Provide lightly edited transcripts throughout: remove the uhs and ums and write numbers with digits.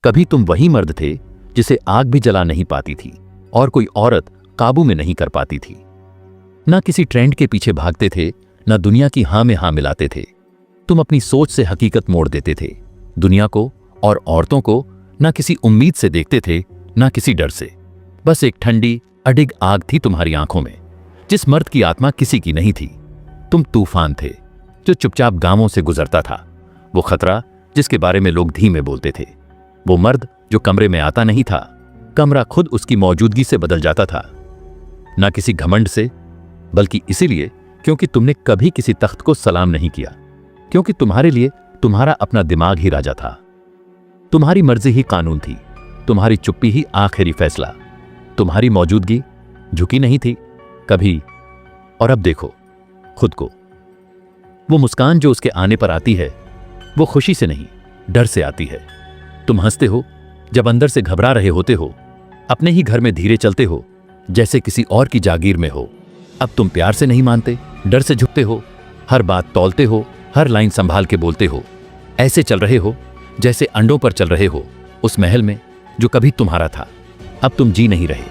कभी तुम वही मर्द थे जिसे आग भी जला नहीं पाती थी और कोई औरत काबू में नहीं कर पाती थी। ना किसी ट्रेंड के पीछे भागते थे, ना दुनिया की हां में हां मिलाते थे। तुम अपनी सोच से हकीकत मोड़ देते थे। दुनिया को और औरतों को ना किसी उम्मीद से देखते थे, ना किसी डर से। बस एक ठंडी अडिग आग थी तुम्हारी आंखों में, जिस मर्द की आत्मा किसी की नहीं थी। तुम तूफान थे जो चुपचाप गांवों से गुजरता था, वो खतरा जिसके बारे में लोग धीमे बोलते थे, वो मर्द जो कमरे में आता नहीं था, कमरा खुद उसकी मौजूदगी से बदल जाता था। ना किसी घमंड से, बल्कि इसीलिए क्योंकि तुमने कभी किसी तख्त को सलाम नहीं किया, क्योंकि तुम्हारे लिए तुम्हारा अपना दिमाग ही राजा था। तुम्हारी मर्जी ही कानून थी, तुम्हारी चुप्पी ही आखिरी फैसला। तुम्हारी मौजूदगी झुकी नहीं थी कभी। और अब देखो खुद को। वो मुस्कान जो उसके आने पर आती है, वो खुशी से नहीं, डर से आती है। तुम हंसते हो जब अंदर से घबरा रहे होते हो, अपने ही घर में धीरे चलते हो जैसे किसी और की जागीर में हो। अब तुम प्यार से नहीं मानते, डर से झुकते हो, हर बात तौलते हो, हर लाइन संभाल के बोलते हो। ऐसे चल रहे हो जैसे अंडों पर चल रहे हो, उस महल में जो कभी तुम्हारा था। अब तुम जी नहीं रहे,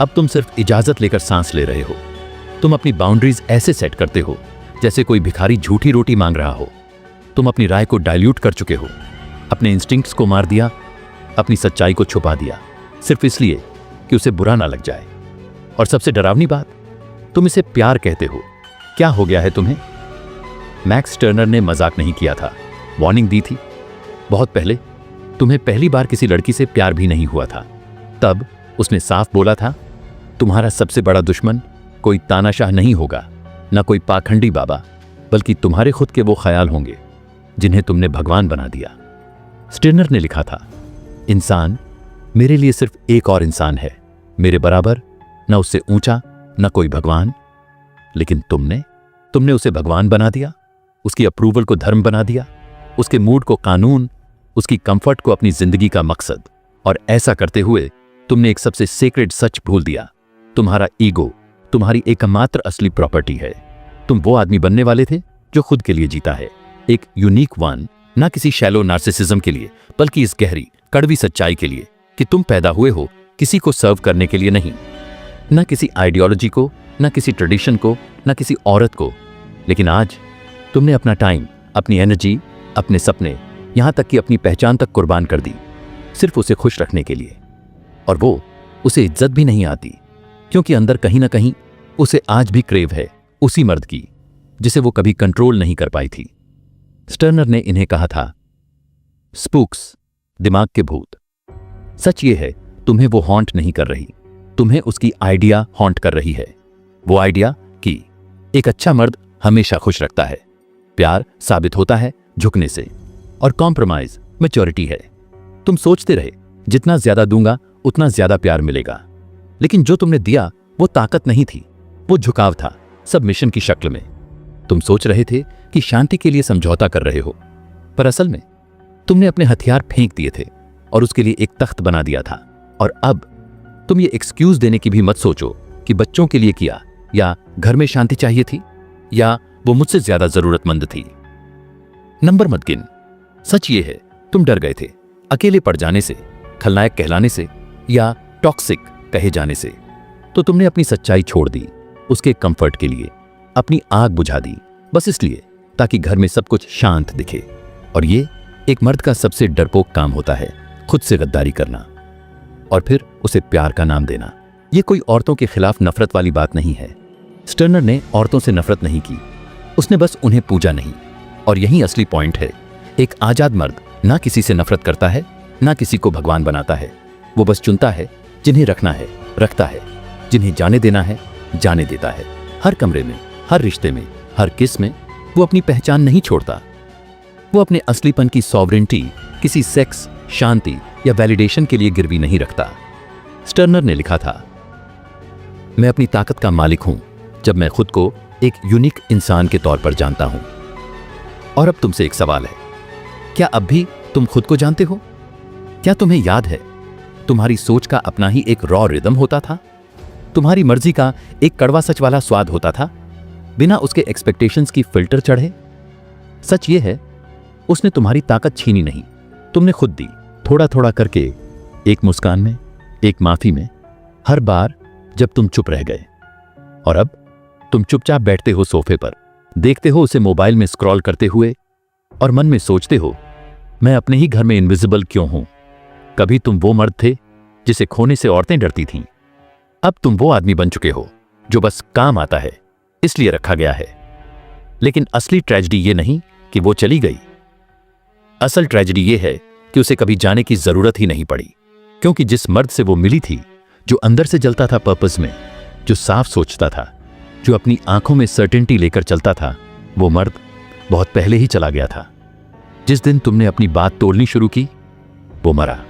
अब तुम सिर्फ इजाजत लेकर सांस ले रहे हो। तुम अपनी बाउंड्रीज ऐसे सेट करते हो जैसे कोई भिखारी झूठी रोटी मांग रहा हो। तुम अपनी राय को डाइल्यूट कर चुके हो, अपने इंस्टिंक्ट्स को मार दिया, अपनी सच्चाई को छुपा दिया, सिर्फ इसलिए कि उसे बुरा ना लग जाए। और सबसे डरावनी बात, तुम इसे प्यार कहते हो। क्या हो गया है तुम्हें? मैक्स टर्नर ने मजाक नहीं किया था, वार्निंग दी थी। बहुत पहले तुम्हें पहली बार किसी लड़की से प्यार भी नहीं हुआ था, तब उसने साफ बोला था, तुम्हारा सबसे बड़ा दुश्मन कोई तानाशाह नहीं होगा, ना कोई पाखंडी बाबा, बल्कि तुम्हारे खुद के वो ख्याल होंगे जिन्हें तुमने भगवान बना दिया। स्टिर्नर ने लिखा था, इंसान मेरे लिए सिर्फ एक और इंसान है, मेरे बराबर, ना उससे ऊंचा, ना कोई भगवान। लेकिन तुमने उसे भगवान बना दिया, उसकी अप्रूवल को धर्म बना दिया, उसके मूड को कानून, उसकी कंफर्ट को अपनी जिंदगी का मकसद। और ऐसा करते हुए तुमने एक सबसे सेक्रेड सच भूल दिया, तुम्हारा ईगो तुम्हारी एकमात्र असली प्रॉपर्टी है। तुम वो आदमी बनने वाले थे जो खुद के लिए जीता है, एक यूनिक वन, ना किसी शैलो नार्सिसिज्म के लिए, बल्कि इस गहरी कड़वी सच्चाई के लिए कि तुम पैदा हुए हो किसी को सर्व करने के लिए नहीं, ना किसी आइडियोलॉजी को, ना किसी ट्रेडिशन को, ना किसी औरत को। लेकिन आज तुमने अपना टाइम, अपनी एनर्जी, अपने सपने, यहां तक कि अपनी पहचान तक कुर्बान कर दी, सिर्फ उसे खुश रखने के लिए। और वो उसे इज्जत भी नहीं आती, क्योंकि अंदर कहीं ना कहीं उसे आज भी क्रेव है उसी मर्द की जिसे वो कभी कंट्रोल नहीं कर पाई थी। स्टर्नर ने इन्हें कहा था स्पूक्स, दिमाग के भूत। सच ये है, तुम्हें वो हॉन्ट नहीं कर रही, तुम्हें उसकी आइडिया हॉन्ट कर रही है। वो आइडिया कि एक अच्छा मर्द हमेशा खुश रखता है, प्यार साबित होता है झुकने से, और कॉम्प्रोमाइज मैच्योरिटी है। तुम सोचते रहे जितना ज्यादा दूंगा उतना ज्यादा प्यार मिलेगा, लेकिन जो तुमने दिया वो ताकत नहीं थी, वो झुकाव था, सबमिशन की शक्ल में। तुम सोच रहे थे कि शांति के लिए समझौता कर रहे हो, पर असल में तुमने अपने हथियार फेंक दिए थे और उसके लिए एक तख्त बना दिया था। और अब तुम ये एक्सक्यूज देने की भी मत सोचो कि बच्चों के लिए किया, या घर में शांति चाहिए थी, या वो मुझसे ज्यादा जरूरतमंद थी। नंबर मत गिन। सच ये है, तुम डर गए थे अकेले पड़ जाने से, खलनायक कहलाने से, या टॉक्सिक कहे जाने से। तो तुमने अपनी सच्चाई छोड़ दी उसके कंफर्ट के लिए, अपनी आग बुझा दी बस इसलिए ताकि घर में सब कुछ शांत दिखे। और ये एक मर्द का सबसे डरपोक काम होता है, खुद से गद्दारी करना और फिर उसे प्यार का नाम देना। ये कोई औरतों के खिलाफ नफरत वाली बात नहीं है। स्टर्नर ने औरतों से नफरत नहीं की, उसने बस उन्हें पूजा नहीं। और यही असली पॉइंट है। एक आजाद मर्द ना किसी से नफरत करता है, ना किसी को भगवान बनाता है। वो बस चुनता है जिन्हें रखना है रखता है, जिन्हें जाने देना है जाने देता है। हर कमरे में, हर रिश्ते में, हर किस में वो अपनी पहचान नहीं छोड़ता। वो अपने असलीपन की सॉवरेंटी किसी सेक्स, शांति या वैलिडेशन के लिए गिरवी नहीं रखता। स्टर्नर ने लिखा था, मैं अपनी ताकत का मालिक हूं जब मैं खुद को एक यूनिक इंसान के तौर पर जानता हूं। और अब तुमसे एक सवाल है, क्या अब भी तुम खुद को जानते हो? क्या तुम्हें याद है तुम्हारी सोच का अपना ही एक रॉ रिदम होता था? तुम्हारी मर्जी का एक कड़वा सच वाला स्वाद होता था, बिना उसके एक्सपेक्टेशंस की फिल्टर चढ़े। सच ये है, उसने तुम्हारी ताकत छीनी नहीं, तुमने खुद दी। थोड़ा थोड़ा करके, एक मुस्कान में, एक माफी में, हर बार जब तुम चुप रह गए। और अब तुम चुपचाप बैठते हो सोफे पर, देखते हो उसे मोबाइल में स्क्रॉल करते हुए और मन में सोचते हो, मैं अपने ही घर में इनविजिबल क्यों हूं? कभी तुम वो मर्द थे जिसे खोने से औरतें डरती थीं। अब तुम वो आदमी बन चुके हो जो बस काम आता है, इसलिए रखा गया है। लेकिन असली ट्रेजेडी ये नहीं कि वो चली गई। असल ट्रेजेडी ये है कि उसे कभी जाने की जरूरत ही नहीं पड़ी, क्योंकि जिस मर्द से वो मिली थी, जो अंदर से जलता था पर्पस में, जो साफ सोचता था, जो अपनी आंखों में सर्टेनिटी लेकर चलता था, वो मर्द बहुत पहले ही चला गया था। जिस दिन तुमने अपनी बात तोड़नी शुरू की, वो मरा।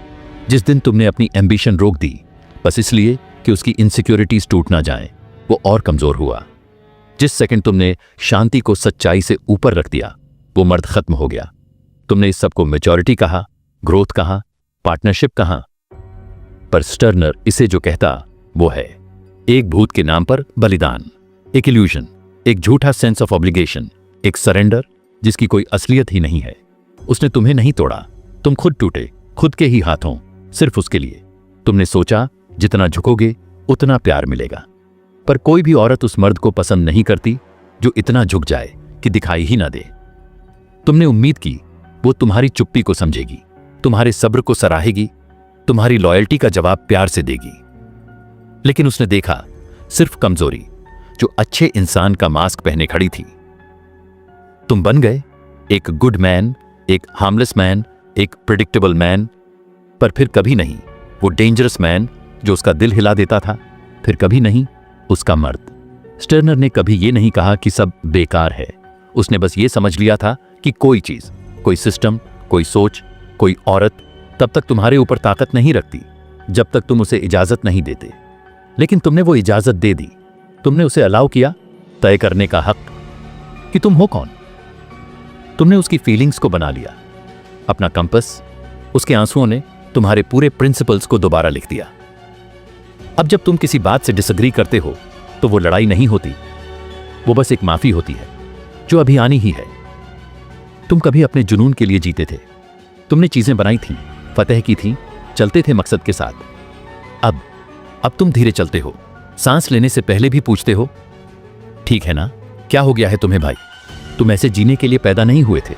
जिस दिन तुमने अपनी एम्बिशन रोक दी बस इसलिए कि उसकी इनसिक्योरिटीज टूट ना जाएं, वो और कमजोर हुआ। जिस सेकंड तुमने शांति को सच्चाई से ऊपर रख दिया, वो मर्द खत्म हो गया। तुमने इस सबको मैच्योरिटी कहा, ग्रोथ कहा, पार्टनरशिप कहा, पर स्टर्नर इसे जो कहता वो है एक भूत के नाम पर बलिदान, एक इल्यूजन, एक झूठा सेंस ऑफ ऑब्लिगेशन, एक सरेंडर जिसकी कोई असलियत ही नहीं है। उसने तुम्हें नहीं तोड़ा, तुम खुद टूटे, खुद के ही हाथों, सिर्फ उसके लिए। तुमने सोचा जितना झुकोगे उतना प्यार मिलेगा, पर कोई भी औरत उस मर्द को पसंद नहीं करती जो इतना झुक जाए कि दिखाई ही ना दे। तुमने उम्मीद की वो तुम्हारी चुप्पी को समझेगी, तुम्हारे सब्र को सराहेगी, तुम्हारी लॉयल्टी का जवाब प्यार से देगी। लेकिन उसने देखा सिर्फ कमजोरी, जो अच्छे इंसान का मास्क पहने खड़ी थी। तुम बन गए एक गुड मैन, एक हार्मलेस मैन, एक प्रिडिक्टेबल मैन, पर फिर कभी नहीं वो डेंजरस मैन जो उसका दिल हिला देता था, फिर कभी नहीं उसका मर्द। स्टर्नर ने कभी ये नहीं कहा कि सब बेकार है। उसने बस ये समझ लिया था कि कोई चीज, कोई सिस्टम, कोई सोच, कोई औरत तब तक तुम्हारे ऊपर ताकत नहीं रखती जब तक तुम उसे इजाजत नहीं देते। लेकिन तुमने वो इजाजत दे दी। तुमने उसे अलाउ किया तय करने का हक कि तुम हो कौन। तुमने उसकी फीलिंग्स को बना लिया अपना कंपस। उसके आंसुओं ने तुम्हारे पूरे प्रिंसिपल्स को दोबारा लिख दिया। अब जब तुम किसी बात से डिसएग्री करते हो तो वो लड़ाई नहीं होती, वो बस एक माफी होती है जो अभी आनी ही है। तुम कभी अपने जुनून के लिए जीते थे, तुमने चीजें बनाई थी, फतेह की थी, चलते थे मकसद के साथ। अब तुम धीरे चलते हो, सांस लेने से पहले भी पूछते हो, ठीक है ना, क्या हो गया है तुम्हें भाई? तुम ऐसे जीने के लिए पैदा नहीं हुए थे।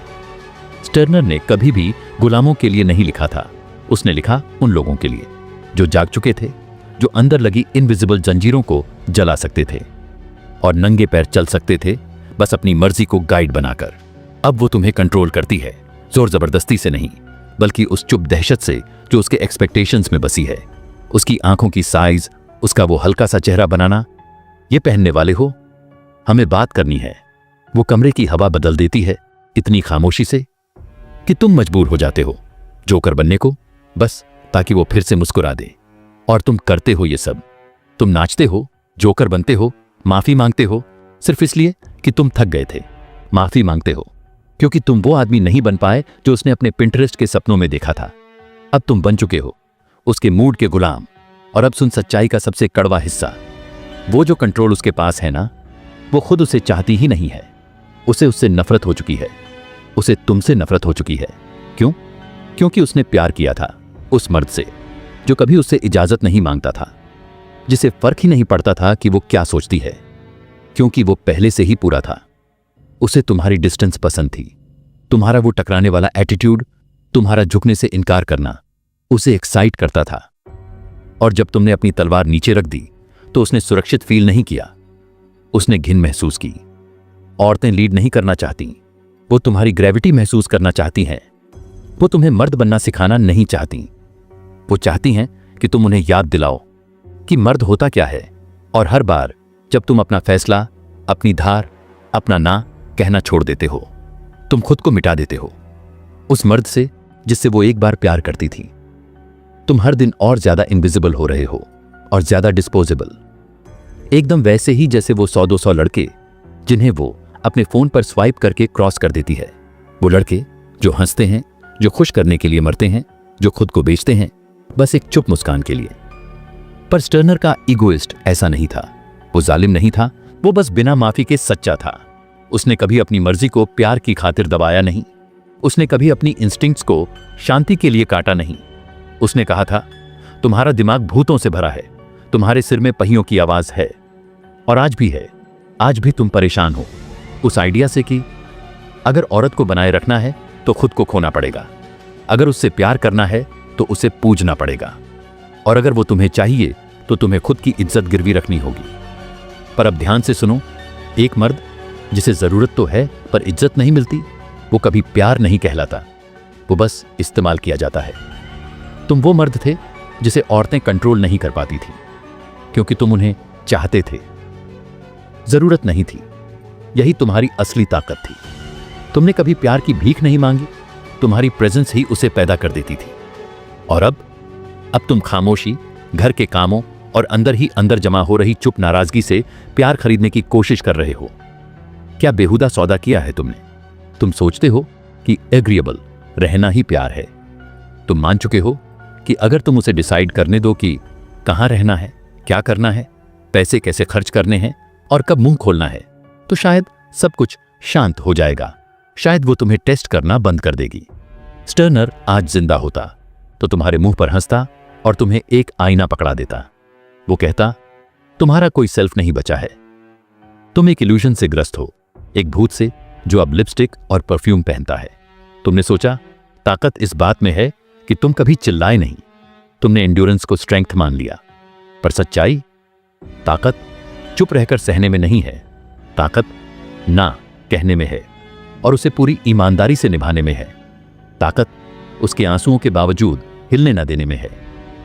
स्टर्नर ने कभी भी गुलामों के लिए नहीं लिखा था। उसने लिखा उन लोगों के लिए जो जाग चुके थे, जो अंदर लगी इनविजिबल जंजीरों को जला सकते थे और नंगे पैर चल सकते थे, बस अपनी मर्जी को गाइड बनाकर। अब वो तुम्हें कंट्रोल करती है, जोर जबरदस्ती से नहीं, बल्कि उस चुप दहशत से जो उसके एक्सपेक्टेशंस में बसी है। उसकी आंखों की साइज, उसका वो हल्का सा चेहरा बनाना। ये पहनने वाले हो, हमें बात करनी है। वो कमरे की हवा बदल देती है इतनी खामोशी से कि तुम मजबूर हो जाते हो जोकर बनने को, बस ताकि वो फिर से मुस्कुरा दे। और तुम करते हो ये सब। तुम नाचते हो, जोकर बनते हो, माफी मांगते हो, सिर्फ इसलिए कि तुम थक गए थे। माफी मांगते हो क्योंकि तुम वो आदमी नहीं बन पाए जो उसने अपने पिंटरेस्ट के सपनों में देखा था। अब तुम बन चुके हो उसके मूड के गुलाम। और अब सुन सच्चाई का सबसे कड़वा हिस्सा, वो जो कंट्रोल उसके पास है ना, वो खुद उसे चाहती ही नहीं है। उसे उससे नफरत हो चुकी है, उसे तुमसे नफरत हो चुकी है। क्यों? क्योंकि उसने प्यार किया था उस मर्द से जो कभी उससे इजाजत नहीं मांगता था, जिसे फर्क ही नहीं पड़ता था कि वो क्या सोचती है, क्योंकि वो पहले से ही पूरा था। उसे तुम्हारी डिस्टेंस पसंद थी, तुम्हारा वो टकराने वाला एटीट्यूड, तुम्हारा झुकने से इनकार करना उसे एक्साइट करता था। और जब तुमने अपनी तलवार नीचे रख दी तो उसने सुरक्षित फील नहीं किया, उसने घिन महसूस की। औरतें लीड नहीं करना चाहती, वो तुम्हारी ग्रेविटी महसूस करना चाहती हैं। वो तुम्हें मर्द बनना सिखाना नहीं चाहती, वो चाहती हैं कि तुम उन्हें याद दिलाओ कि मर्द होता क्या है। और हर बार जब तुम अपना फैसला, अपनी धार, अपना ना कहना छोड़ देते हो, तुम खुद को मिटा देते हो उस मर्द से जिससे वो एक बार प्यार करती थी। तुम हर दिन और ज्यादा इनविजिबल हो रहे हो और ज्यादा डिस्पोजेबल, एकदम वैसे ही जैसे वो 100-200 लड़के जिन्हें वो अपने फोन पर स्वाइप करके क्रॉस कर देती है। वो लड़के जो हंसते हैं, जो खुश करने के लिए मरते हैं, जो खुद को बेचते हैं बस एक चुप मुस्कान के लिए। पर स्टर्नर का इगोइस्ट ऐसा नहीं था, वो जालिम नहीं था, वो बस बिना माफी के सच्चा था। उसने कभी अपनी मर्जी को प्यार की खातिर दबाया नहीं, उसने कभी अपनी इंस्टिंक्ट्स को शांति के लिए काटा नहीं। उसने कहा था, तुम्हारा दिमाग भूतों से भरा है, तुम्हारे सिर में पहियों की आवाज है। और आज भी है। आज भी तुम परेशान हो उस आइडिया से कि अगर औरत को बनाए रखना है तो खुद को खोना पड़ेगा, अगर उससे प्यार करना है तो उसे पूजना पड़ेगा, और अगर वो तुम्हें चाहिए तो तुम्हें खुद की इज्जत गिरवी रखनी होगी। पर अब ध्यान से सुनो, एक मर्द जिसे जरूरत तो है पर इज्जत नहीं मिलती, वो कभी प्यार नहीं कहलाता, वो बस इस्तेमाल किया जाता है। तुम वो मर्द थे जिसे औरतें कंट्रोल नहीं कर पाती थी, क्योंकि तुम उन्हें चाहते थे, जरूरत नहीं थी। यही तुम्हारी असली ताकत थी। तुमने कभी प्यार की भीख नहीं मांगी, तुम्हारी प्रेजेंस ही उसे पैदा कर देती थी। और अब तुम खामोशी, घर के कामों और अंदर ही अंदर जमा हो रही चुप नाराजगी से प्यार खरीदने की कोशिश कर रहे हो। क्या बेहुदा सौदा किया है तुमने? तुम सोचते हो कि एग्रीएबल रहना ही प्यार है। तुम मान चुके हो कि अगर तुम उसे डिसाइड करने दो कि कहां रहना है, क्या करना है, पैसे कैसे खर्च करने हैं और कब मुंह खोलना है, तो शायद सब कुछ शांत हो जाएगा। शायद वो तुम्हें टेस्ट करना बंद कर देगी। स्टर्नर आज जिंदा होता तो तुम्हारे मुंह पर हंसता और तुम्हें एक आईना पकड़ा देता। वो कहता, तुम्हारा कोई सेल्फ नहीं बचा है, तुम एक इल्यूजन से ग्रस्त हो, एक भूत से जो अब लिपस्टिक और परफ्यूम पहनता है। तुमने सोचा ताकत इस बात में है कि तुम कभी चिल्लाए नहीं, तुमने एंड्योरेंस को स्ट्रेंथ मान लिया। पर सच्चाई, ताकत चुप रहकर सहने में नहीं है, ताकत ना कहने में है और उसे पूरी ईमानदारी से निभाने में है। ताकत उसके आंसुओं के बावजूद हिलने न देने में है,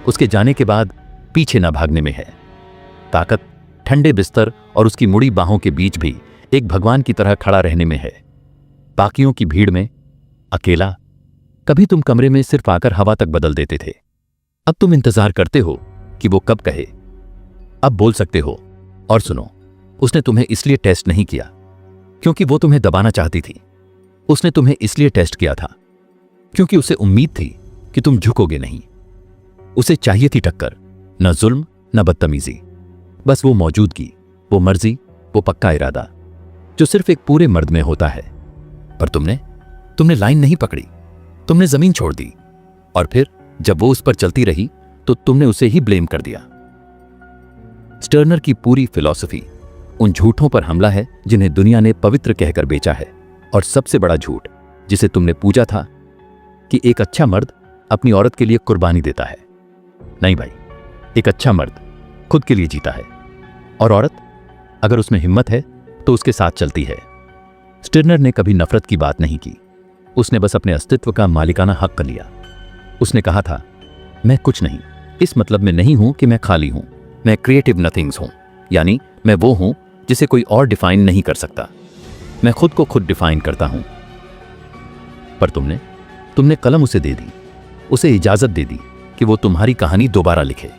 उसके जाने के बाद पीछे न भागने में है। ताकत ठंडे बिस्तर और उसकी मुड़ी बाहों के बीच भी एक भगवान की तरह खड़ा रहने में है। बाकियों की भीड़ में अकेला। कभी तुम कमरे में सिर्फ आकर हवा तक बदल देते थे, अब तुम इंतजार करते हो कि वो कब कहे। अब बोल सकते हो। और सुनो, उसने तुम्हें इसलिए टेस्ट नहीं किया क्योंकि वो तुम्हें दबाना चाहती थी, उसने तुम्हें इसलिए टेस्ट किया था क्योंकि उसे उम्मीद थी कि तुम झुकोगे नहीं। उसे चाहिए थी टक्कर, न जुल्म न बदतमीजी, बस वो मौजूदगी, वो मर्जी, वो पक्का इरादा जो सिर्फ एक पूरे मर्द में होता है। पर तुमने लाइन नहीं पकड़ी, तुमने जमीन छोड़ दी, और फिर जब वो उस पर चलती रही तो तुमने उसे ही ब्लेम कर दिया। स्टर्नर की पूरी फिलॉसफी उन झूठों पर हमला है जिन्हें दुनिया ने पवित्र कहकर बेचा है, और सबसे बड़ा झूठ जिसे तुमने पूजा था कि एक अच्छा मर्द अपनी औरत के लिए कुर्बानी देता है। नहीं भाई, एक अच्छा मर्द खुद के लिए जीता है, और औरत अगर उसमें हिम्मत है तो उसके साथ चलती है। स्टर्नर ने कभी नफरत की बात नहीं की, उसने बस अपने अस्तित्व का मालिकाना हक कर लिया। उसने कहा था, मैं कुछ नहीं, इस मतलब में नहीं हूं कि मैं खाली हूं, मैं क्रिएटिव नथिंग्स हूं, यानी मैं वो हूं जिसे कोई और डिफाइन नहीं कर सकता, मैं खुद को खुद डिफाइन करता हूं। पर तुमने कलम उसे दे दी, उसे इजाजत दे दी कि वो तुम्हारी कहानी दोबारा लिखे।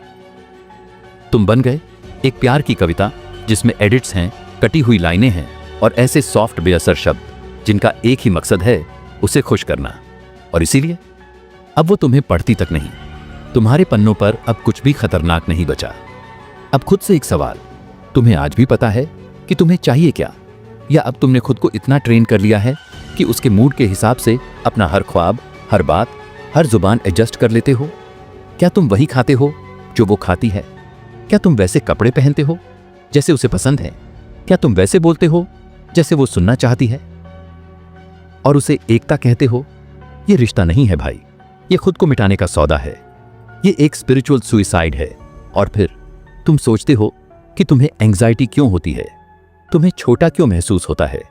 तुम बन गए एक प्यार की कविता जिसमें एडिट्स हैं, कटी हुई लाइनें हैं और ऐसे सॉफ्ट बेअसर शब्द जिनका एक ही मकसद है, उसे खुश करना। और इसीलिए अब वो तुम्हें पढ़ती तक नहीं, तुम्हारे पन्नों पर अब कुछ भी खतरनाक नहीं बचा। अब खुद से एक सवाल, तुम्हें आज भी पता है कि तुम्हें चाहिए क्या? या अब तुमने खुद को इतना ट्रेन कर लिया है कि उसके मूड के हिसाब से अपना हर ख्वाब, हर बात, हर जुबान एडजस्ट कर लेते हो? क्या तुम वही खाते हो जो वो खाती है? क्या तुम वैसे कपड़े पहनते हो जैसे उसे पसंद है? क्या तुम वैसे बोलते हो जैसे वो सुनना चाहती है? और उसे एकता कहते हो? ये रिश्ता नहीं है भाई, ये खुद को मिटाने का सौदा है, ये एक स्पिरिचुअल सुइसाइड है। और फिर तुम सोचते हो कि तुम्हें एंग्जाइटी क्यों होती है, तुम्हें छोटा क्यों महसूस होता है,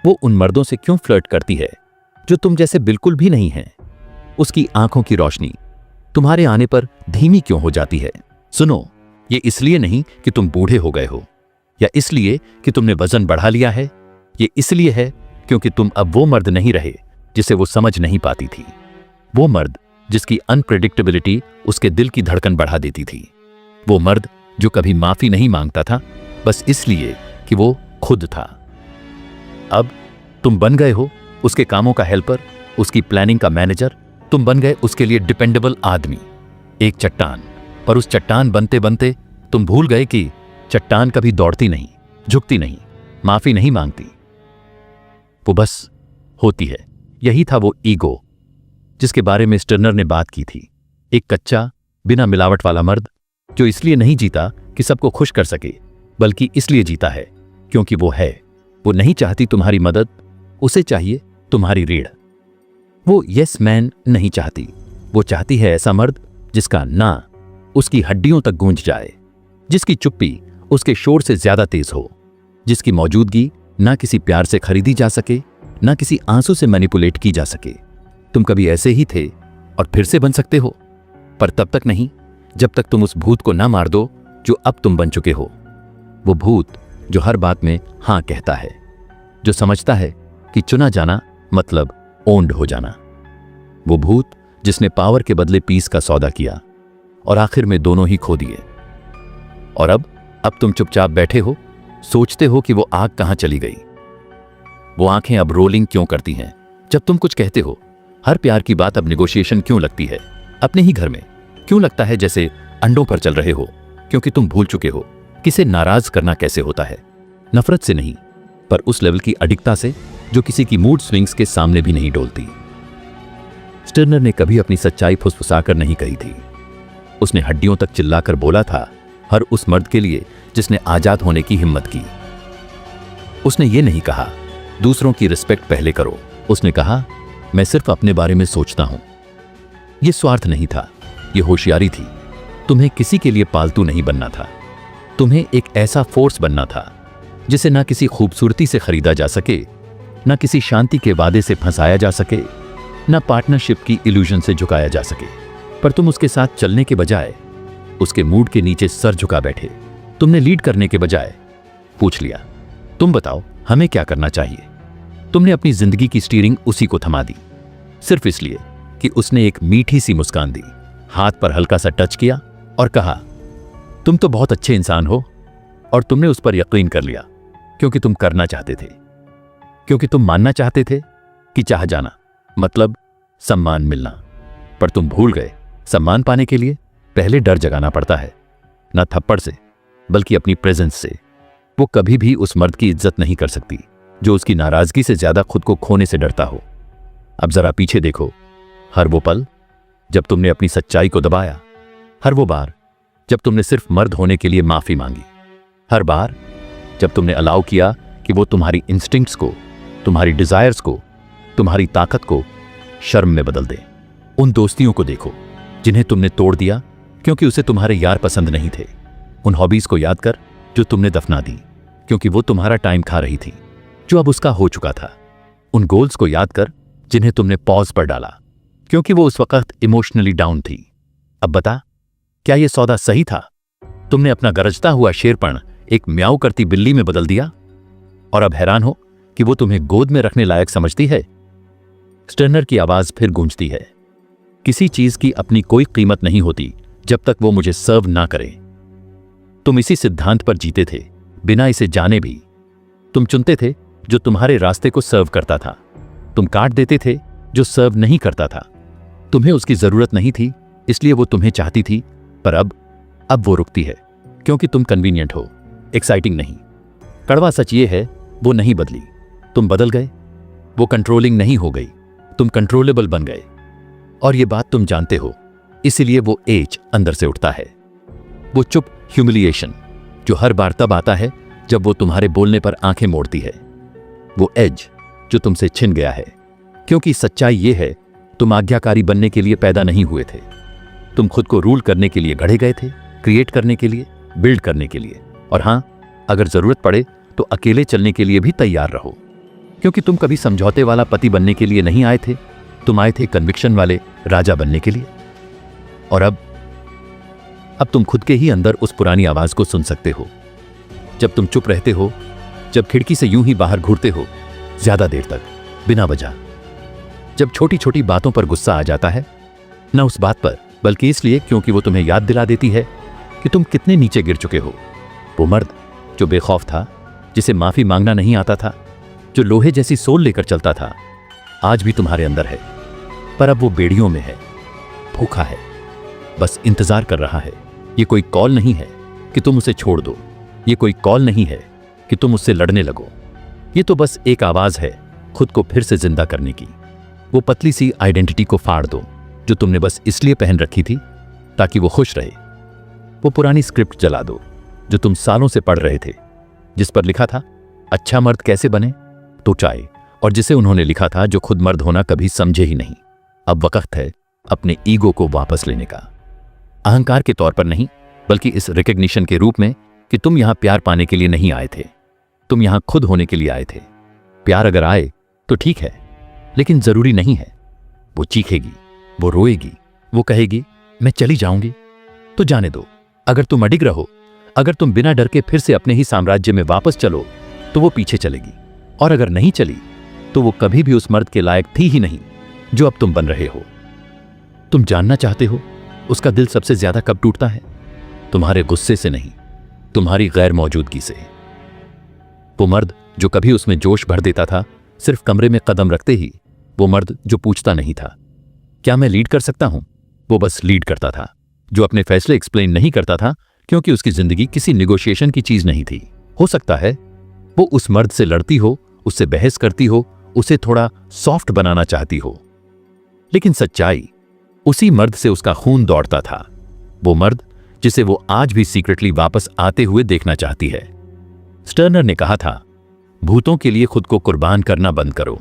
वो उन मर्दों से क्यों फ्लर्ट करती है जो तुम जैसे बिल्कुल भी नहीं हैं, उसकी आंखों की रोशनी तुम्हारे आने पर धीमी क्यों हो जाती है? सुनो, ये इसलिए नहीं कि तुम बूढ़े हो गए हो या इसलिए कि तुमने वजन बढ़ा लिया है, ये इसलिए है क्योंकि तुम अब वो मर्द नहीं रहे जिसे वो समझ नहीं पाती थी, वो मर्द जिसकी अनप्रेडिक्टेबिलिटी उसके दिल की धड़कन बढ़ा देती थी, वो मर्द जो कभी माफी नहीं मांगता था बस इसलिए कि वो खुद था। अब तुम बन गए हो उसके कामों का हेल्पर, उसकी प्लानिंग का मैनेजर, तुम बन गए उसके लिए डिपेंडेबल आदमी, एक चट्टान। पर उस चट्टान बनते बनते तुम भूल गए कि चट्टान कभी दौड़ती नहीं, झुकती नहीं, माफी नहीं मांगती, वो बस होती है। यही था वो ईगो जिसके बारे में स्टर्नर ने बात की थी। एक कच्चा, बिना मिलावट वाला मर्द जो इसलिए नहीं जीता कि सबको खुश कर सके, बल्कि इसलिए जीता है क्योंकि वो नहीं चाहती तुम्हारी मदद, उसे चाहिए तुम्हारी रीढ़। वो यस मैन नहीं चाहती, वो चाहती है ऐसा मर्द जिसका ना उसकी हड्डियों तक गूंज जाए, जिसकी चुप्पी उसके शोर से ज्यादा तेज हो, जिसकी मौजूदगी ना किसी प्यार से खरीदी जा सके, ना किसी आंसू से मैनिपुलेट की जा सके। तुम कभी ऐसे ही थे और फिर से बन सकते हो, पर तब तक नहीं जब तक तुम उस भूत को ना मार दो जो अब तुम बन चुके हो। वो भूत जो हर बात में हां कहता है, जो समझता है कि चुना जाना मतलब ओन्ड हो जाना। वो भूत जिसने पावर के बदले पीस का सौदा किया और आखिर में दोनों ही खो दिए। और अब तुम चुपचाप बैठे हो, सोचते हो कि वो आग कहां चली गई। वो आंखें अब रोलिंग क्यों करती हैं जब तुम कुछ कहते हो? हर प्यार की बात अब निगोशिएशन क्यों लगती है? अपने ही घर में क्यों लगता है जैसे अंडों पर चल रहे हो? क्योंकि तुम भूल चुके हो किसे नाराज करना कैसे होता है। नफरत से नहीं, पर उस लेवल की अडिगता से जो किसी की मूड स्विंग्स के सामने भी नहीं डोलती। स्टर्नर ने कभी अपनी सच्चाई फुसफुसाकर नहीं कही थी। उसने हड्डियों तक चिल्लाकर बोला था, हर उस मर्द के लिए जिसने आजाद होने की हिम्मत की। उसने ये नहीं कहा दूसरों की रिस्पेक्ट पहले करो, उसने कहा मैं सिर्फ अपने बारे में सोचता हूं। यह स्वार्थ नहीं था, यह होशियारी थी। तुम्हें किसी के लिए पालतू नहीं बनना था, तुम्हें एक ऐसा फोर्स बनना था जिसे ना किसी खूबसूरती से खरीदा जा सके, ना किसी शांति के वादे से फंसाया जा सके, ना पार्टनरशिप की इल्यूजन से झुकाया जा सके। पर तुम उसके साथ चलने के बजाय उसके मूड के नीचे सर झुका बैठे। तुमने लीड करने के बजाय पूछ लिया, तुम बताओ हमें क्या करना चाहिए। तुमने अपनी जिंदगी की स्टीयरिंग उसी को थमा दी, सिर्फ इसलिए कि उसने एक मीठी सी मुस्कान दी, हाथ पर हल्का सा टच किया और कहा, तुम तो बहुत अच्छे इंसान हो। और तुमने उस पर यकीन कर लिया क्योंकि तुम करना चाहते थे, क्योंकि तुम मानना चाहते थे कि चाह जाना मतलब सम्मान मिलना। पर तुम भूल गए, सम्मान पाने के लिए पहले डर जगाना पड़ता है, ना थप्पड़ से बल्कि अपनी प्रेजेंस से। वो कभी भी उस मर्द की इज्जत नहीं कर सकती जो उसकी नाराजगी से ज्यादा खुद को खोने से डरता हो। अब जरा पीछे देखो, हर वो पल जब तुमने अपनी सच्चाई को दबाया, हर वो बार जब तुमने सिर्फ मर्द होने के लिए माफी मांगी, हर बार जब तुमने अलाउ किया कि वो तुम्हारी इंस्टिंक्ट्स को, तुम्हारी डिजायर्स को, तुम्हारी ताकत को शर्म में बदल दे। उन दोस्तियों को देखो जिन्हें तुमने तोड़ दिया क्योंकि उसे तुम्हारे यार पसंद नहीं थे। उन हॉबीज को याद कर जो तुमने दफना दी क्योंकि वो तुम्हारा टाइम खा रही थी, जो अब उसका हो चुका था। उन गोल्स को याद कर जिन्हें तुमने पॉज पर डाला क्योंकि वो उस वक्त इमोशनली डाउन थी। अब बता, क्या यह सौदा सही था? तुमने अपना गरजता हुआ शेरपण एक म्याऊ करती बिल्ली में बदल दिया और अब हैरान हो कि वो तुम्हें गोद में रखने लायक समझती है। स्टर्नर की आवाज फिर गूंजती है, किसी चीज की अपनी कोई कीमत नहीं होती जब तक वो मुझे सर्व ना करे। तुम इसी सिद्धांत पर जीते थे, बिना इसे जाने भी। तुम चुनते थे जो तुम्हारे रास्ते को सर्व करता था, तुम काट देते थे जो सर्व नहीं करता था। तुम्हें उसकी जरूरत नहीं थी इसलिए वो तुम्हें चाहती थी, पर अब वो रुकती है क्योंकि तुम कन्वीनियंट हो, एक्साइटिंग नहीं। कड़वा सच ये है, वो नहीं बदली, तुम बदल गए। वो कंट्रोलिंग नहीं हो गई, तुम कंट्रोलेबल बन गए। और ये बात तुम जानते हो, इसीलिए वो एज अंदर से उठता है, वो चुप ह्यूमिलिएशन जो हर बार तब आता है जब वो तुम्हारे बोलने पर आंखें मोड़ती है, वो एज जो तुमसे छिन गया है। क्योंकि सच्चाई ये है, तुम आज्ञाकारी बनने के लिए पैदा नहीं हुए थे, तुम खुद को रूल करने के लिए गढ़े गए थे, क्रिएट करने के लिए, बिल्ड करने के लिए। और हां, अगर जरूरत पड़े तो अकेले चलने के लिए भी तैयार रहो, क्योंकि तुम कभी समझौते वाला पति बनने के लिए नहीं आए थे, तुम आए थे कन्विक्शन वाले राजा बनने के लिए। और अब तुम खुद के ही अंदर उस पुरानी आवाज को सुन सकते हो, जब तुम चुप रहते हो, जब खिड़की से यूं ही बाहर घूरते हो ज्यादा देर तक बिना वजह, जब छोटी छोटी बातों पर गुस्सा आ जाता है, ना उस बात पर बल्कि इसलिए क्योंकि वो तुम्हें याद दिला देती है कि तुम कितने नीचे गिर चुके हो। वो मर्द जो बेखौफ था, जिसे माफी मांगना नहीं आता था, जो लोहे जैसी सोल लेकर चलता था, आज भी तुम्हारे अंदर है। पर अब वो बेड़ियों में है, भूखा है, बस इंतजार कर रहा है। ये कोई कॉल नहीं है कि तुम उसे छोड़ दो, ये कोई कॉल नहीं है कि तुम उससे लड़ने लगो। ये तो बस एक आवाज है खुद को फिर से जिंदा करने की, वो पतली सी आइडेंटिटी को फाड़ दो जो तुमने बस इसलिए पहन रखी थी ताकि वो खुश रहे। वो पुरानी स्क्रिप्ट जला दो जो तुम सालों से पढ़ रहे थे, जिस पर लिखा था अच्छा मर्द कैसे बने तो चाय, और जिसे उन्होंने लिखा था जो खुद मर्द होना कभी समझे ही नहीं। अब वक्त है अपने ईगो को वापस लेने का, अहंकार के तौर पर नहीं बल्कि इस रिकग्निशन के रूप में कि तुम यहां प्यार पाने के लिए नहीं आए थे, तुम यहां खुद होने के लिए आए थे। प्यार अगर आए तो ठीक है, लेकिन जरूरी नहीं है। वो चीखेगी, वो रोएगी, वो कहेगी मैं चली जाऊंगी, तो जाने दो। अगर तुम अडिग रहो, अगर तुम बिना डर के फिर से अपने ही साम्राज्य में वापस चलो तो वो पीछे चलेगी, और अगर नहीं चली तो वो कभी भी उस मर्द के लायक थी ही नहीं जो अब तुम बन रहे हो। तुम जानना चाहते हो उसका दिल सबसे ज्यादा कब टूटता है? तुम्हारे गुस्से से नहीं, तुम्हारी गैर मौजूदगी से। वो मर्द जो कभी उसमें जोश भर देता था सिर्फ कमरे में कदम रखते ही, वो मर्द जो पूछता नहीं था क्या मैं लीड कर सकता हूं, वो बस लीड करता था। जो अपने फैसले एक्सप्लेन नहीं करता था क्योंकि उसकी जिंदगी किसी निगोशिएशन की चीज नहीं थी। हो सकता है वो उस मर्द से लड़ती हो, उससे बहस करती हो, उसे थोड़ा सॉफ्ट बनाना चाहती हो, लेकिन सच्चाई उसी मर्द से उसका खून दौड़ता था। वो मर्द जिसे वो आज भी सीक्रेटली वापस आते हुए देखना चाहती है। स्टर्नर ने कहा था भूतों के लिए खुद को कुर्बान करना बंद करो।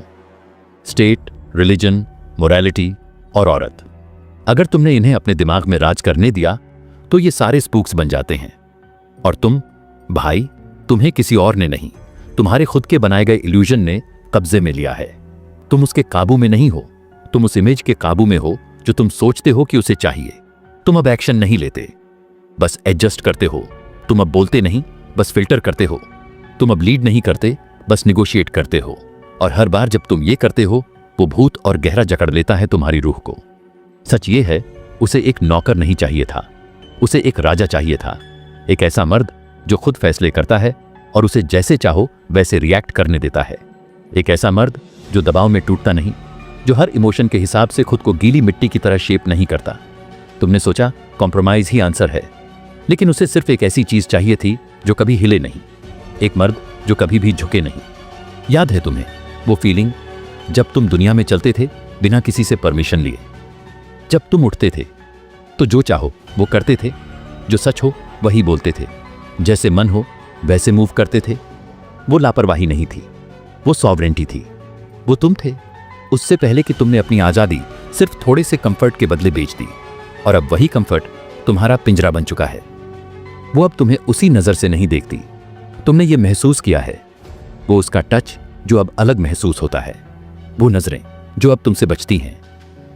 स्टेट, रिलीजन, मोरालिटी और औरत, अगर तुमने इन्हें अपने दिमाग में राज करने दिया तो ये सारे स्पूक्स बन जाते हैं। और तुम भाई, तुम्हें किसी और ने नहीं, तुम्हारे खुद के बनाए गए इल्यूजन ने कब्जे में लिया है। तुम उसके काबू में नहीं हो, तुम उस इमेज के काबू में हो जो तुम सोचते हो कि उसे चाहिए। तुम अब एक्शन नहीं लेते, बस एडजस्ट करते हो। तुम अब बोलते नहीं, बस फिल्टर करते हो। तुम अब लीड नहीं करते, बस निगोशिएट करते हो। और हर बार जब तुम ये करते हो वो भूत और गहरा जकड़ लेता है तुम्हारी रूह को। सच ये है उसे एक नौकर नहीं चाहिए था, उसे एक राजा चाहिए था। एक ऐसा मर्द जो खुद फैसले करता है और उसे जैसे चाहो वैसे रिएक्ट करने देता है। एक ऐसा मर्द जो दबाव में टूटता नहीं, जो हर इमोशन के हिसाब से खुद को गीली मिट्टी की तरह शेप नहीं करता। तुमने सोचा कॉम्प्रोमाइज ही आंसर है, लेकिन उसे सिर्फ एक ऐसी चीज चाहिए थी जो कभी हिले नहीं, एक मर्द जो कभी भी झुके नहीं। याद है तुम्हें वो फीलिंग जब तुम दुनिया में चलते थे बिना किसी से परमिशन लिए? जब तुम उठते थे तो जो चाहो वो करते थे, जो सच हो वही बोलते थे, जैसे मन हो वैसे मूव करते थे। वो लापरवाही नहीं थी, वो सॉवरेंटी थी। वो तुम थे उससे पहले कि तुमने अपनी आजादी सिर्फ थोड़े से कंफर्ट के बदले बेच दी। और अब वही कंफर्ट तुम्हारा पिंजरा बन चुका है। वो अब तुम्हें उसी नजर से नहीं देखती। तुमने ये महसूस किया है, वो उसका टच जो अब अलग महसूस होता है, वो नजरें जो अब तुमसे बचती हैं,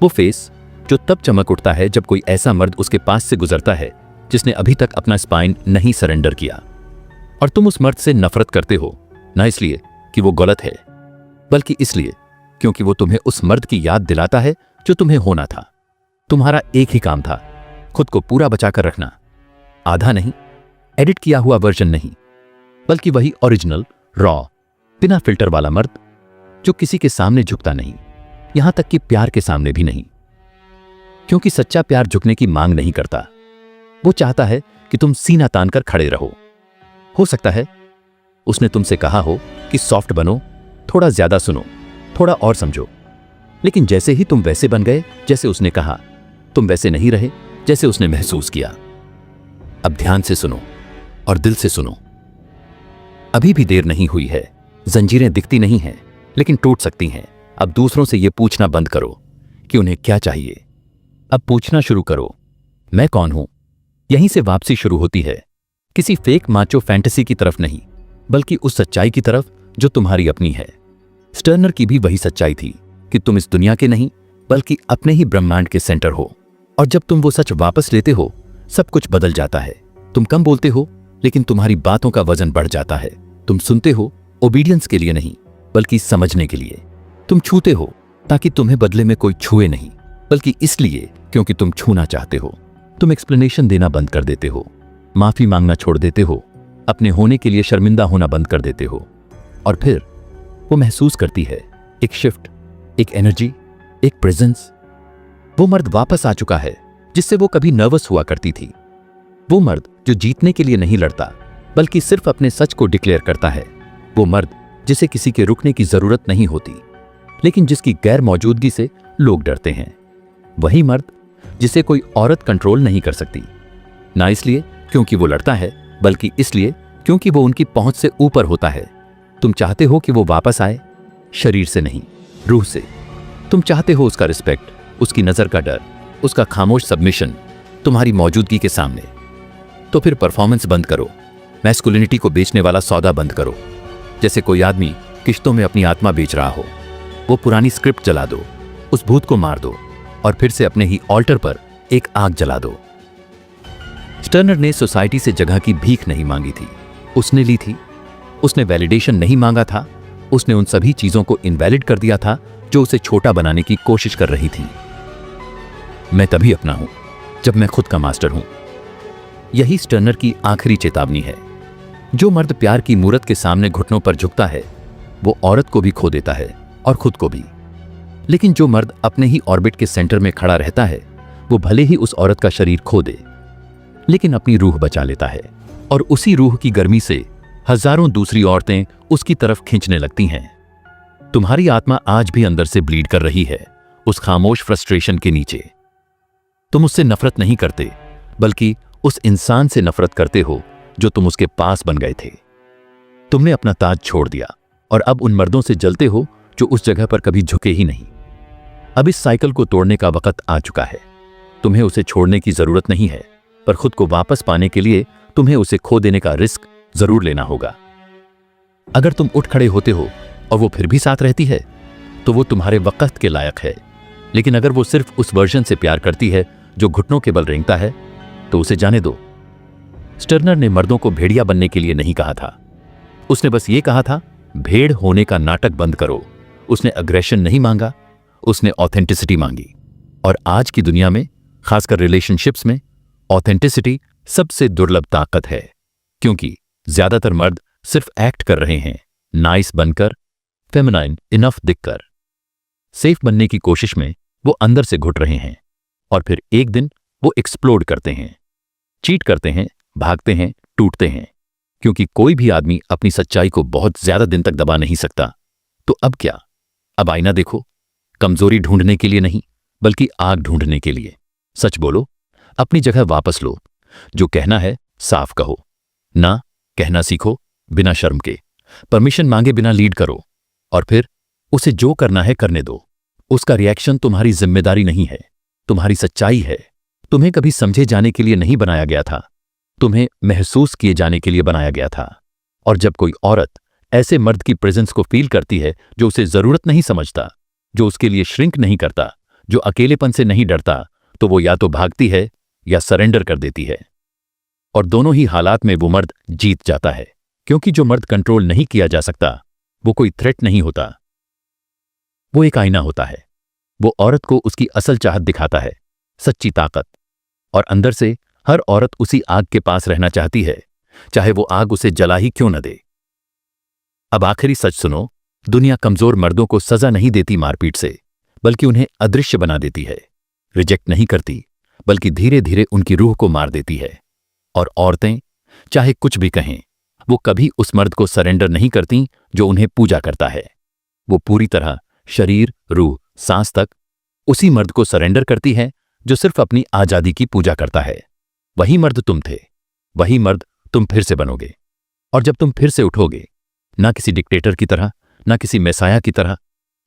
वो फेस जो तब चमक उठता है जब कोई ऐसा मर्द उसके पास से गुजरता है जिसने अभी तक अपना स्पाइन नहीं सरेंडर किया। और तुम उस मर्द से नफरत करते हो, ना इसलिए कि वो गलत है, बल्कि इसलिए क्योंकि वो तुम्हें उस मर्द की याद दिलाता है जो तुम्हें होना था। तुम्हारा एक ही काम था, खुद को पूरा बचाकर रखना। आधा नहीं, एडिट किया हुआ वर्जन नहीं, बल्कि वही ओरिजिनल, रॉ, बिना फिल्टर वाला मर्द जो किसी के सामने झुकता नहीं, यहां तक कि प्यार के सामने भी नहीं। क्योंकि सच्चा प्यार झुकने की मांग नहीं करता, वो चाहता है कि तुम सीना तानकर खड़े रहो। हो सकता है उसने तुमसे कहा हो कि सॉफ्ट बनो, थोड़ा ज्यादा सुनो, थोड़ा और समझो, लेकिन जैसे ही तुम वैसे बन गए जैसे उसने कहा, तुम वैसे नहीं रहे जैसे उसने महसूस किया। अब ध्यान से सुनो और दिल से सुनो। अभी भी देर नहीं हुई है, जंजीरें दिखती नहीं हैं, लेकिन टूट सकती हैं। अब दूसरों से यह पूछना बंद करो कि उन्हें क्या चाहिए। अब पूछना शुरू करो, मैं कौन हूं? यहीं से वापसी शुरू होती है, किसी फेक माचो फैंटेसी की तरफ नहीं, बल्कि उस सच्चाई की तरफ जो तुम्हारी अपनी है। स्टर्नर की भी वही सच्चाई थी कि तुम इस दुनिया के नहीं बल्कि अपने ही ब्रह्मांड के सेंटर हो। और जब तुम वो सच वापस लेते हो, सब कुछ बदल जाता है। तुम कम बोलते हो, लेकिन तुम्हारी बातों का वजन बढ़ जाता है। तुम सुनते हो ओबीडियंस के लिए नहीं, बल्कि समझने के लिए। तुम छूते हो ताकि तुम्हें बदले में कोई छुए नहीं, बल्कि इसलिए क्योंकि तुम छूना चाहते हो। तुम एक्सप्लेनेशन देना बंद कर देते हो, माफी मांगना छोड़ देते हो, अपने होने के लिए शर्मिंदा होना बंद कर देते हो। और फिर वो महसूस करती है एक शिफ्ट, एक एनर्जी, एक प्रेजेंस। वो मर्द वापस आ चुका है जिससे वो कभी नर्वस हुआ करती थी। वो मर्द जो जीतने के लिए नहीं लड़ता, बल्कि सिर्फ अपने सच को डिक्लेयर करता है। वो मर्द जिसे किसी के रुकने की जरूरत नहीं होती। लेकिन जिसकी गैर मौजूदगी से लोग डरते हैं। वही मर्द जिसे कोई औरत कंट्रोल नहीं कर सकती, ना इसलिए क्योंकि वो लड़ता है, बल्कि इसलिए क्योंकि वो उनकी पहुंच से ऊपर होता है। तुम चाहते हो कि वो वापस आए, शरीर से नहीं, रूह से। तुम चाहते हो उसका रिस्पेक्ट, उसकी नजर का डर, उसका खामोश सबमिशन तुम्हारी मौजूदगी के सामने। तो फिर परफॉर्मेंस बंद करो, मैस्कुलिनिटी को बेचने वाला सौदा बंद करो। जैसे कोई आदमी किश्तों में अपनी आत्मा बेच रहा हो। वो पुरानी स्क्रिप्ट जला दो, उस भूत को मार दो और फिर से अपने ही ऑल्टर पर एक आग जला दो। स्टर्नर ने सोसाइटी से जगह की भीख नहीं मांगी थी, उसने ली थी। उसने वैलिडेशन नहीं मांगा था, उसने उन सभी चीजों को इनवैलिड कर दिया था जो उसे छोटा बनाने की कोशिश कर रही थी। मैं तभी अपना हूं जब मैं खुद का मास्टर हूं। यही स्टर्नर की आखिरी चेतावनी है। जो मर्द प्यार की मूरत के सामने घुटनों पर झुकता है, वो औरत को भी खो देता है और खुद को भी। लेकिन जो मर्द अपने ही ऑर्बिट के सेंटर में खड़ा रहता है, वो भले ही उस औरत का शरीर खो दे, लेकिन अपनी रूह बचा लेता है। और उसी रूह की गर्मी से हजारों दूसरी औरतें उसकी तरफ खींचने लगती हैं। तुम्हारी आत्मा आज भी अंदर से ब्लीड कर रही है, उस खामोश फ्रस्ट्रेशन के नीचे। तुम उससे नफरत नहीं करते, बल्कि उस इंसान से नफरत करते हो जो तुम उसके पास बन गए थे। तुमने अपना ताज छोड़ दिया और अब उन मर्दों से जलते हो जो उस जगह पर कभी झुके ही नहीं। अब इस साइकिल को तोड़ने का वक्त आ चुका है। तुम्हें उसे छोड़ने की जरूरत नहीं है, पर खुद को वापस पाने के लिए तुम्हें उसे खो देने का रिस्क जरूर लेना होगा। अगर तुम उठ खड़े होते हो और वो फिर भी साथ रहती है, तो वो तुम्हारे वक्त के लायक है। लेकिन अगर वो सिर्फ उस वर्जन से प्यार करती है जो घुटनों के बल रेंगता है, तो उसे जाने दो। स्टर्नर ने मर्दों को भेड़िया बनने के लिए नहीं कहा था। उसने बस ये कहा था, भेड़ होने का नाटक बंद करो। उसने अग्रेशन नहीं मांगा, उसने ऑथेंटिसिटी मांगी। और आज की दुनिया में, खासकर रिलेशनशिप्स में, ऑथेंटिसिटी सबसे दुर्लभ ताकत है। क्योंकि ज्यादातर मर्द सिर्फ एक्ट कर रहे हैं, नाइस बनकर, फेमिनाइन इनफ दिखकर। सेफ बनने की कोशिश में वो अंदर से घुट रहे हैं और फिर एक दिन वो एक्सप्लोड करते हैं, चीट करते हैं, भागते हैं, टूटते हैं। क्योंकि कोई भी आदमी अपनी सच्चाई को बहुत ज्यादा दिन तक दबा नहीं सकता। तो अब क्या? अब आईना देखो, कमजोरी ढूंढने के लिए नहीं, बल्कि आग ढूंढने के लिए। सच बोलो, अपनी जगह वापस लो। जो कहना है साफ कहो, ना कहना सीखो बिना शर्म के। परमिशन मांगे बिना लीड करो और फिर उसे जो करना है करने दो। उसका रिएक्शन तुम्हारी जिम्मेदारी नहीं है, तुम्हारी सच्चाई है। तुम्हें कभी समझे जाने के लिए नहीं बनाया गया था, तुम्हें महसूस किए जाने के लिए बनाया गया था। और जब कोई औरत ऐसे मर्द की प्रेजेंस को फील करती है जो उसे जरूरत नहीं समझता, जो उसके लिए श्रिंक नहीं करता, जो अकेलेपन से नहीं डरता, तो वो या तो भागती है या सरेंडर कर देती है। और दोनों ही हालात में वो मर्द जीत जाता है। क्योंकि जो मर्द कंट्रोल नहीं किया जा सकता, वो कोई थ्रेट नहीं होता, वो एक आईना होता है। वो औरत को उसकी असल चाहत दिखाता है, सच्ची ताकत। और अंदर से हर औरत उसी आग के पास रहना चाहती है, चाहे वो आग उसे जला ही क्यों न दे। अब आखिरी सच सुनो, दुनिया कमजोर मर्दों को सजा नहीं देती मारपीट से, बल्कि उन्हें अदृश्य बना देती है। रिजेक्ट नहीं करती, बल्कि धीरे धीरे उनकी रूह को मार देती है। और औरतें चाहे कुछ भी कहें, वो कभी उस मर्द को सरेंडर नहीं करती जो उन्हें पूजा करता है। वो पूरी तरह शरीर, रूह, सांस तक उसी मर्द को सरेंडर करती है जो सिर्फ अपनी आजादी की पूजा करता है। वही मर्द तुम थे, वही मर्द तुम फिर से बनोगे। और जब तुम फिर से उठोगे, ना किसी डिक्टेटर की तरह, ना किसी मैसाया की तरह,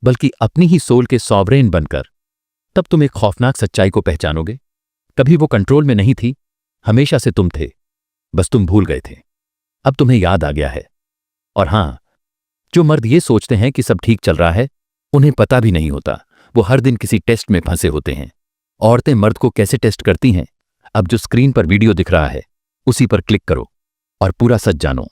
बल्कि अपनी ही सोल के सॉवरेन बनकर, तब तुम एक खौफनाक सच्चाई को पहचानोगे। कभी वो कंट्रोल में नहीं थी, हमेशा से तुम थे, बस तुम भूल गए थे। अब तुम्हें याद आ गया है। और हां, जो मर्द ये सोचते हैं कि सब ठीक चल रहा है, उन्हें पता भी नहीं होता, वो हर दिन किसी टेस्ट में फंसे होते हैं। औरतें मर्द को कैसे टेस्ट करती हैं? अब जो स्क्रीन पर वीडियो दिख रहा है, उसी पर क्लिक करो और पूरा सच जानो।